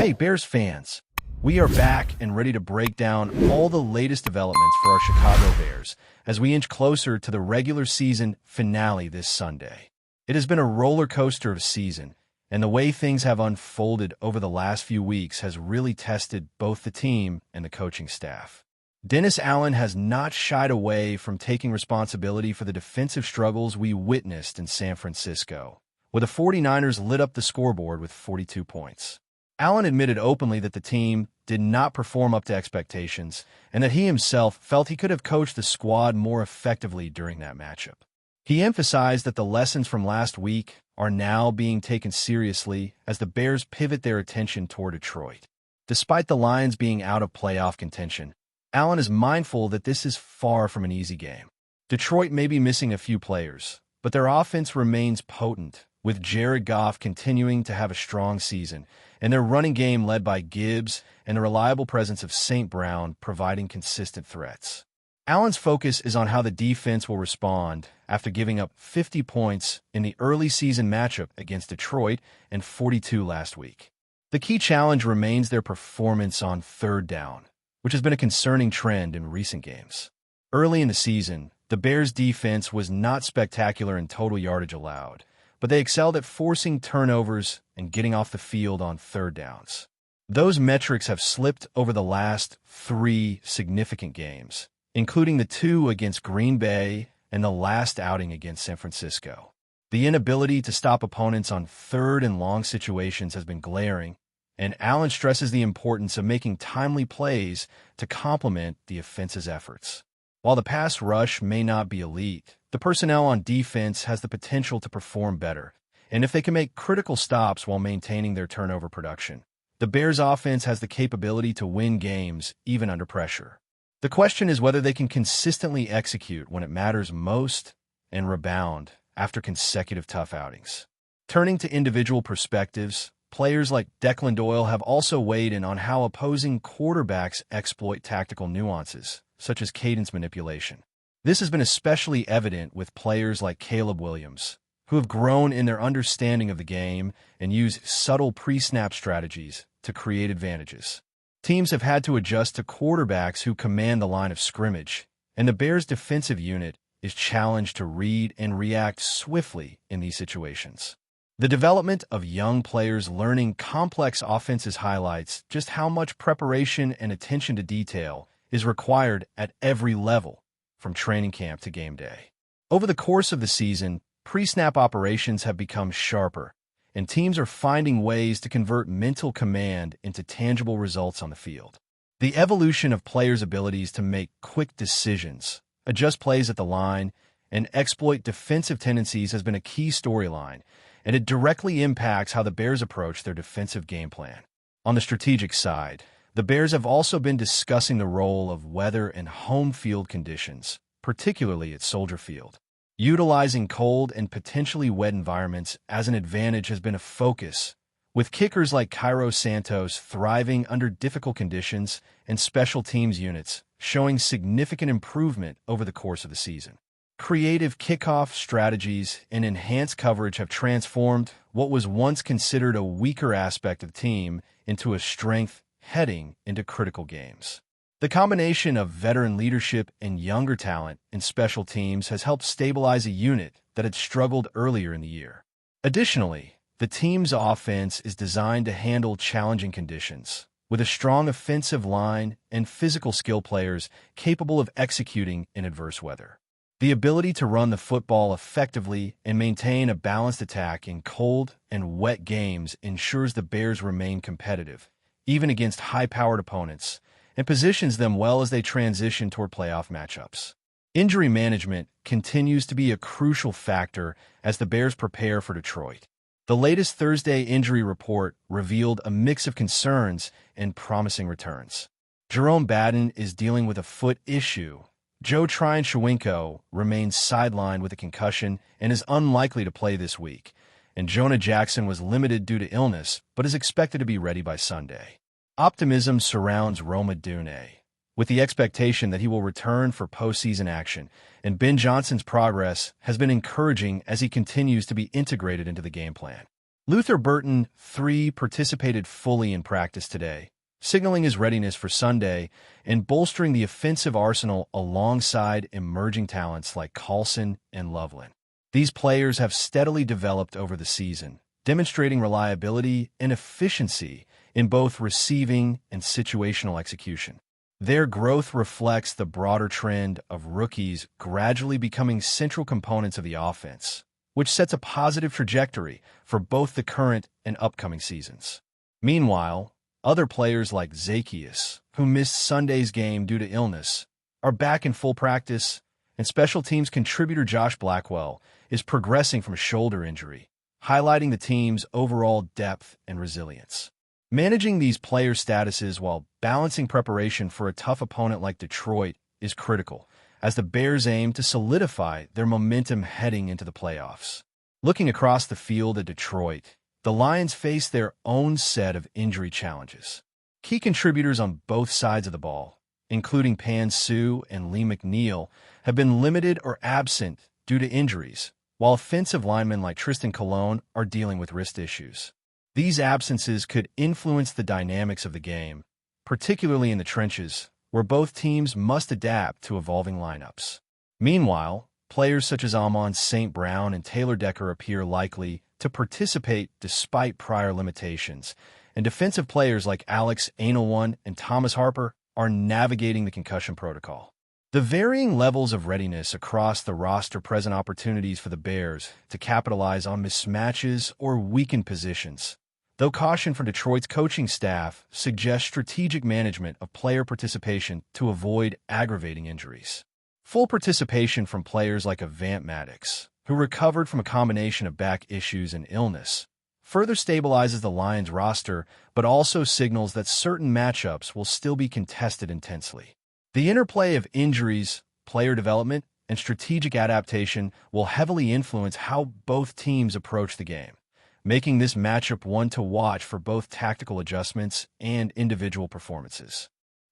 Hey, Bears fans! We are back and ready to break down all the latest developments for our Chicago Bears as we inch closer to the regular season finale this Sunday. It has been a roller coaster of a season, and the way things have unfolded over the last few weeks has really tested both the team and the coaching staff. Dennis Allen has not shied away from taking responsibility for the defensive struggles we witnessed in San Francisco, where the 49ers lit up the scoreboard with 42 points. Allen admitted openly that the team did not perform up to expectations and that he himself felt he could have coached the squad more effectively during that matchup. He emphasized that the lessons from last week are now being taken seriously as the Bears pivot their attention toward Detroit. Despite the Lions being out of playoff contention, Allen is mindful that this is far from an easy game. Detroit may be missing a few players, but their offense remains potent, with Jared Goff continuing to have a strong season, and their running game led by Gibbs and the reliable presence of St. Brown providing consistent threats. Allen's focus is on how the defense will respond after giving up 50 points in the early season matchup against Detroit and 42 last week. The key challenge remains their performance on third down, which has been a concerning trend in recent games. Early in the season, the Bears' defense was not spectacular in total yardage allowed, but they excelled at forcing turnovers and getting off the field on third downs. Those metrics have slipped over the last 3 significant games, including the 2 against Green Bay and the last outing against San Francisco. The inability to stop opponents on third and long situations has been glaring, and Allen stresses the importance of making timely plays to complement the offense's efforts. While the pass rush may not be elite, the personnel on defense has the potential to perform better, and if they can make critical stops while maintaining their turnover production, the Bears' offense has the capability to win games even under pressure. The question is whether they can consistently execute when it matters most and rebound after consecutive tough outings. Turning to individual perspectives, players like Declan Doyle have also weighed in on how opposing quarterbacks exploit tactical nuances, such as cadence manipulation. This has been especially evident with players like Caleb Williams, who have grown in their understanding of the game and use subtle pre-snap strategies to create advantages. Teams have had to adjust to quarterbacks who command the line of scrimmage, and the Bears' defensive unit is challenged to read and react swiftly in these situations. The development of young players learning complex offenses highlights just how much preparation and attention to detail is required at every level, from training camp to game day. Over the course of the season, pre-snap operations have become sharper, and teams are finding ways to convert mental command into tangible results on the field. The evolution of players' abilities to make quick decisions, adjust plays at the line, and exploit defensive tendencies has been a key storyline, and it directly impacts how the Bears approach their defensive game plan. On the strategic side, the Bears have also been discussing the role of weather and home field conditions, particularly at Soldier Field. Utilizing cold and potentially wet environments as an advantage has been a focus, with kickers like Cairo Santos thriving under difficult conditions and special teams units showing significant improvement over the course of the season. Creative kickoff strategies and enhanced coverage have transformed what was once considered a weaker aspect of the team into a strength heading into critical games. The combination of veteran leadership and younger talent in special teams has helped stabilize a unit that had struggled earlier in the year. Additionally, the team's offense is designed to handle challenging conditions, with a strong offensive line and physical skill players capable of executing in adverse weather. The ability to run the football effectively and maintain a balanced attack in cold and wet games ensures the Bears remain competitive, even against high-powered opponents, and positions them well as they transition toward playoff matchups. Injury management continues to be a crucial factor as the Bears prepare for Detroit. The latest Thursday injury report revealed a mix of concerns and promising returns. Jerome Batten is dealing with a foot issue. Joe Tryon-Shewinko remains sidelined with a concussion and is unlikely to play this week, and Jonah Jackson was limited due to illness but is expected to be ready by Sunday. Optimism surrounds Roma Dune, with the expectation that he will return for postseason action, and Ben Johnson's progress has been encouraging as he continues to be integrated into the game plan. Luther Burton, 3, participated fully in practice today, signaling his readiness for Sunday and bolstering the offensive arsenal alongside emerging talents like Carlson and Loveland. These players have steadily developed over the season, demonstrating reliability and efficiency in both receiving and situational execution. Their growth reflects the broader trend of rookies gradually becoming central components of the offense, which sets a positive trajectory for both the current and upcoming seasons. Meanwhile, other players like Zacchaeus, who missed Sunday's game due to illness, are back in full practice, and special teams contributor Josh Blackwell is progressing from a shoulder injury, highlighting the team's overall depth and resilience. Managing these player statuses while balancing preparation for a tough opponent like Detroit is critical, as the Bears aim to solidify their momentum heading into the playoffs. Looking across the field at Detroit, the Lions face their own set of injury challenges. Key contributors on both sides of the ball, including Pan Sue and Lee McNeil, have been limited or absent due to injuries, while offensive linemen like Tristan Colon are dealing with wrist issues. These absences could influence the dynamics of the game, particularly in the trenches, where both teams must adapt to evolving lineups. Meanwhile, players such as Amon St. Brown and Taylor Decker appear likely to participate despite prior limitations, and defensive players like Alex Ainulwan and Thomas Harper are navigating the concussion protocol. The varying levels of readiness across the roster present opportunities for the Bears to capitalize on mismatches or weakened positions, though caution from Detroit's coaching staff suggests strategic management of player participation to avoid aggravating injuries. Full participation from players like Avant Maddox, who recovered from a combination of back issues and illness, further stabilizes the Lions roster, but also signals that certain matchups will still be contested intensely. The interplay of injuries, player development, and strategic adaptation will heavily influence how both teams approach the game, making this matchup one to watch for both tactical adjustments and individual performances.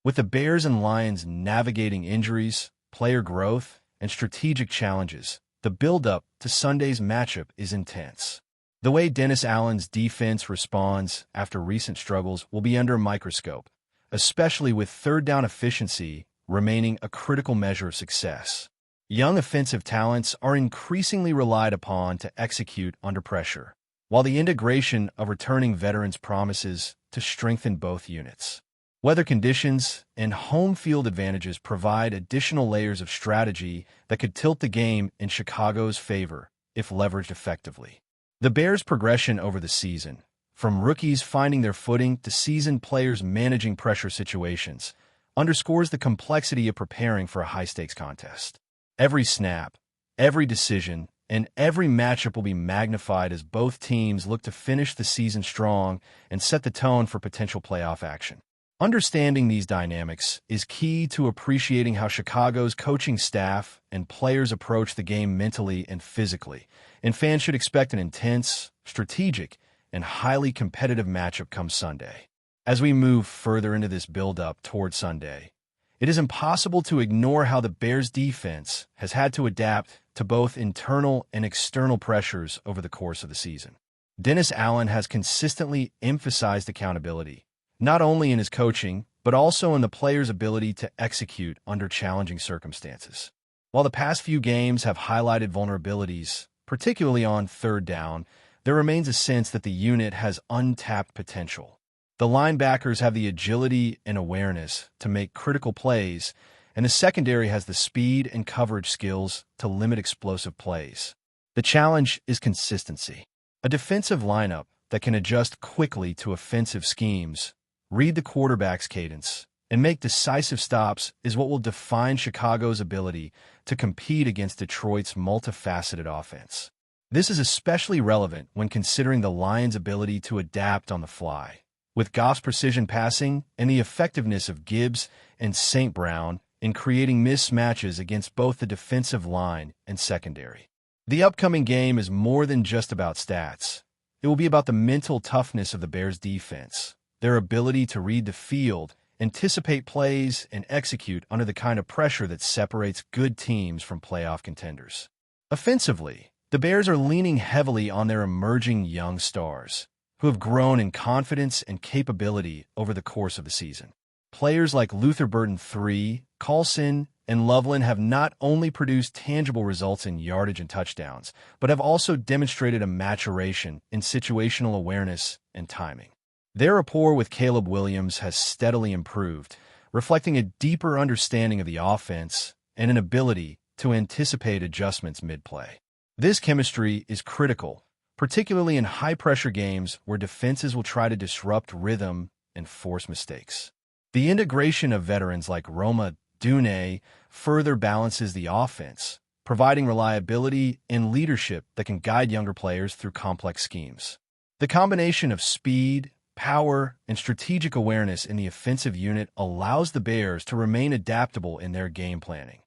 With the Bears and Lions navigating injuries, player growth, and strategic challenges, the build-up to Sunday's matchup is intense. The way Dennis Allen's defense responds after recent struggles will be under a microscope, especially with third down efficiency remaining a critical measure of success. Young offensive talents are increasingly relied upon to execute under pressure, while the integration of returning veterans promises to strengthen both units. Weather conditions and home field advantages provide additional layers of strategy that could tilt the game in Chicago's favor if leveraged effectively. The Bears' progression over the season, from rookies finding their footing to seasoned players managing pressure situations, underscores the complexity of preparing for a high-stakes contest. Every snap, every decision, and every matchup will be magnified as both teams look to finish the season strong and set the tone for potential playoff action. Understanding these dynamics is key to appreciating how Chicago's coaching staff and players approach the game mentally and physically, and fans should expect an intense, strategic, and highly competitive matchup come Sunday. As we move further into this build-up toward Sunday, it is impossible to ignore how the Bears' defense has had to adapt to both internal and external pressures over the course of the season. Dennis Allen has consistently emphasized accountability, not only in his coaching, but also in the players' ability to execute under challenging circumstances. While the past few games have highlighted vulnerabilities, particularly on third down, there remains a sense that the unit has untapped potential. The linebackers have the agility and awareness to make critical plays, and the secondary has the speed and coverage skills to limit explosive plays. The challenge is consistency. A defensive lineup that can adjust quickly to offensive schemes, read the quarterback's cadence, and make decisive stops is what will define Chicago's ability to compete against Detroit's multifaceted offense. This is especially relevant when considering the Lions' ability to adapt on the fly. With Goff's precision passing and the effectiveness of Gibbs and St. Brown in creating mismatches against both the defensive line and secondary. The upcoming game is more than just about stats. It will be about the mental toughness of the Bears' defense, their ability to read the field, anticipate plays, and execute under the kind of pressure that separates good teams from playoff contenders. Offensively, The Bears are leaning heavily on their emerging young stars, who have grown in confidence and capability over the course of the season. Players like Luther Burton III, Coulson, and Loveland have not only produced tangible results in yardage and touchdowns, but have also demonstrated a maturation in situational awareness and timing. Their rapport with Caleb Williams has steadily improved, reflecting a deeper understanding of the offense and an ability to anticipate adjustments mid-play. This chemistry is critical, particularly in high-pressure games where defenses will try to disrupt rhythm and force mistakes. The integration of veterans like Roma Dune further balances the offense, providing reliability and leadership that can guide younger players through complex schemes. The combination of speed, power, and strategic awareness in the offensive unit allows the Bears to remain adaptable in their game planning.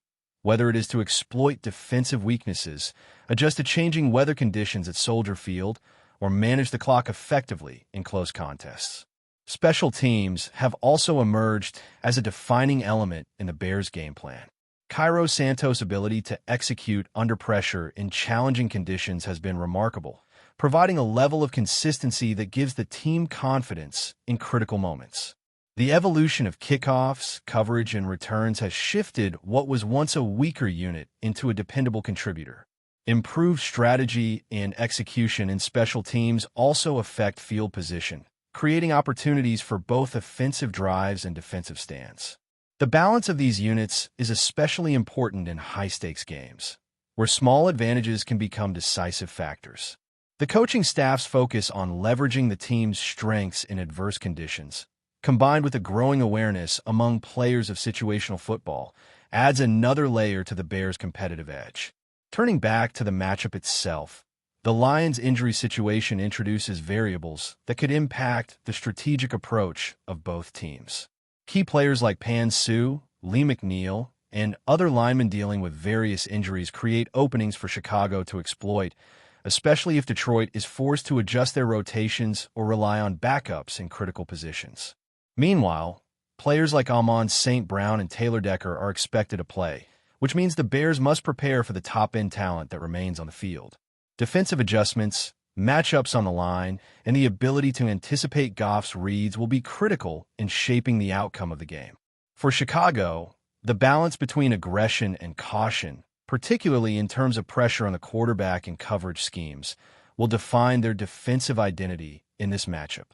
Whether it is to exploit defensive weaknesses, adjust to changing weather conditions at Soldier Field, or manage the clock effectively in close contests. Special teams have also emerged as a defining element in the Bears' game plan. Cairo Santos' ability to execute under pressure in challenging conditions has been remarkable, providing a level of consistency that gives the team confidence in critical moments. The evolution of kickoffs, coverage, and returns has shifted what was once a weaker unit into a dependable contributor. Improved strategy and execution in special teams also affect field position, creating opportunities for both offensive drives and defensive stands. The balance of these units is especially important in high-stakes games, where small advantages can become decisive factors. The coaching staff's focus on leveraging the team's strengths in adverse conditions, combined with a growing awareness among players of situational football, adds another layer to the Bears' competitive edge. Turning back to the matchup itself, the Lions' injury situation introduces variables that could impact the strategic approach of both teams. Key players like Pan Sue, Lee McNeil, and other linemen dealing with various injuries create openings for Chicago to exploit, especially if Detroit is forced to adjust their rotations or rely on backups in critical positions. Meanwhile, players like Amon St. Brown and Taylor Decker are expected to play, which means the Bears must prepare for the top-end talent that remains on the field. Defensive adjustments, matchups on the line, and the ability to anticipate Goff's reads will be critical in shaping the outcome of the game. For Chicago, the balance between aggression and caution, particularly in terms of pressure on the quarterback and coverage schemes, will define their defensive identity in this matchup.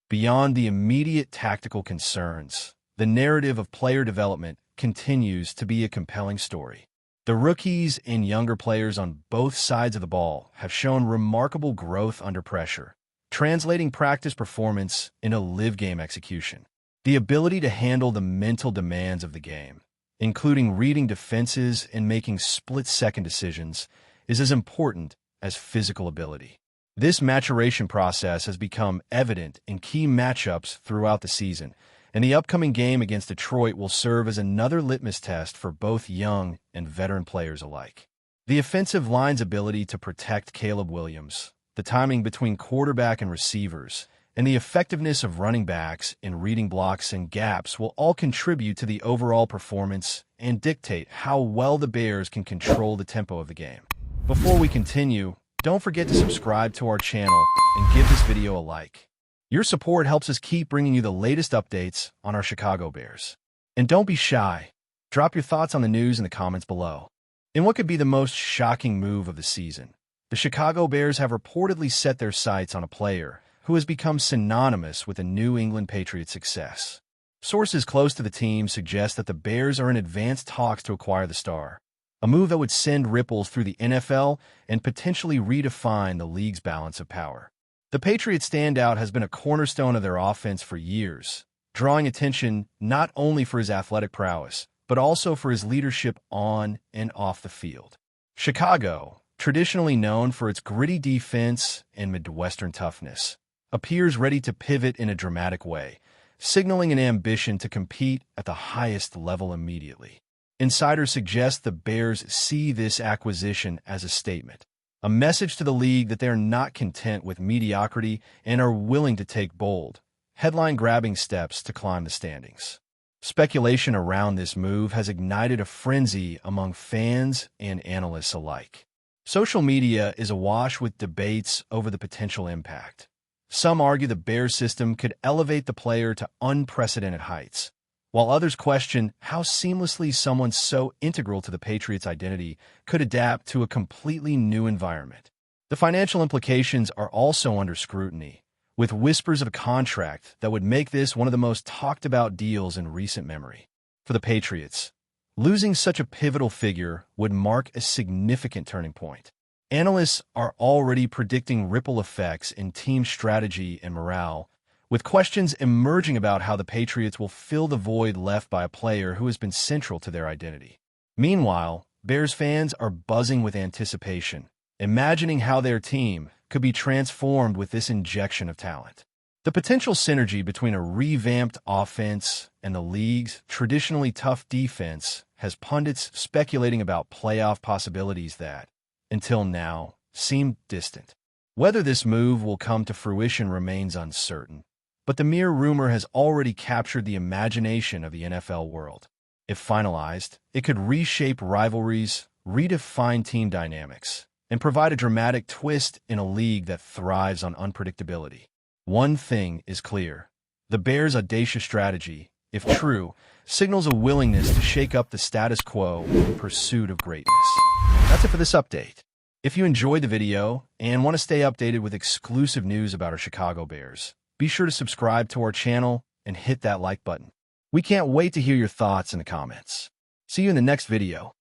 Beyond the immediate tactical concerns, the narrative of player development continues to be a compelling story. The rookies and younger players on both sides of the ball have shown remarkable growth under pressure, translating practice performance into live-game execution. The ability to handle the mental demands of the game, including reading defenses and making split-second decisions, is as important as physical ability. This maturation process has become evident in key matchups throughout the season, and the upcoming game against Detroit will serve as another litmus test for both young and veteran players alike. The offensive line's ability to protect Caleb Williams, the timing between quarterback and receivers, and the effectiveness of running backs in reading blocks and gaps will all contribute to the overall performance and dictate how well the Bears can control the tempo of the game. Before we continue, don't forget to subscribe to our channel and give this video a like. Your support helps us keep bringing you the latest updates on our Chicago Bears. And don't be shy. Drop your thoughts on the news in the comments below. In what could be the most shocking move of the season, the Chicago Bears have reportedly set their sights on a player who has become synonymous with a New England Patriots success. Sources close to the team suggest that the Bears are in advanced talks to acquire the star, a move that would send ripples through the NFL and potentially redefine the league's balance of power. The Patriots standout has been a cornerstone of their offense for years, drawing attention not only for his athletic prowess, but also for his leadership on and off the field. Chicago, traditionally known for its gritty defense and Midwestern toughness, appears ready to pivot in a dramatic way, signaling an ambition to compete at the highest level immediately. Insiders suggest the Bears see this acquisition as a statement, a message to the league that they are not content with mediocrity and are willing to take bold, headline-grabbing steps to climb the standings. Speculation around this move has ignited a frenzy among fans and analysts alike. Social media is awash with debates over the potential impact. Some argue the Bears system could elevate the player to unprecedented heights, while others question how seamlessly someone so integral to the Patriots' identity could adapt to a completely new environment. The financial implications are also under scrutiny, with whispers of a contract that would make this one of the most talked-about deals in recent memory. For the Patriots, losing such a pivotal figure would mark a significant turning point. Analysts are already predicting ripple effects in team strategy and morale, with questions emerging about how the Patriots will fill the void left by a player who has been central to their identity. Meanwhile, Bears fans are buzzing with anticipation, imagining how their team could be transformed with this injection of talent. The potential synergy between a revamped offense and the league's traditionally tough defense has pundits speculating about playoff possibilities that, until now, seemed distant. Whether this move will come to fruition remains uncertain, but the mere rumor has already captured the imagination of the NFL world. If finalized, it could reshape rivalries, redefine team dynamics, and provide a dramatic twist in a league that thrives on unpredictability. One thing is clear. The Bears' audacious strategy, if true, signals a willingness to shake up the status quo in pursuit of greatness. That's it for this update. If you enjoyed the video and want to stay updated with exclusive news about our Chicago Bears, be sure to subscribe to our channel and hit that like button. We can't wait to hear your thoughts in the comments. See you in the next video.